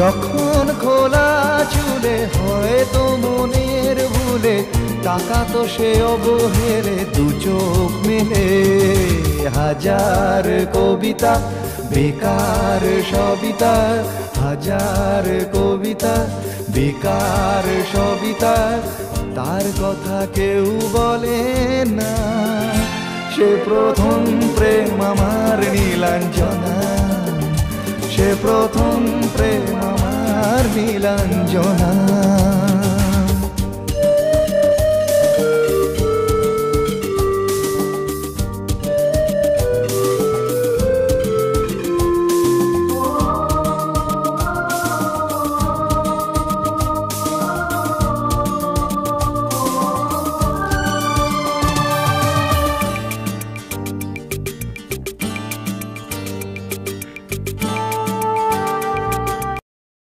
যখন খোলা চুলে হয়তো মনের ভুলে টাকা তো সে অবহেলে দু চোখ মেলে হাজার কবিতা বেকার সবিতা হাজার কবিতা বেকার সবিতা তার কথা কেউ বলে না সে প্রথম প্রেম আমার নীলাঞ্জনা সে প্রথম প্রেম আমার নীলাঞ্জনা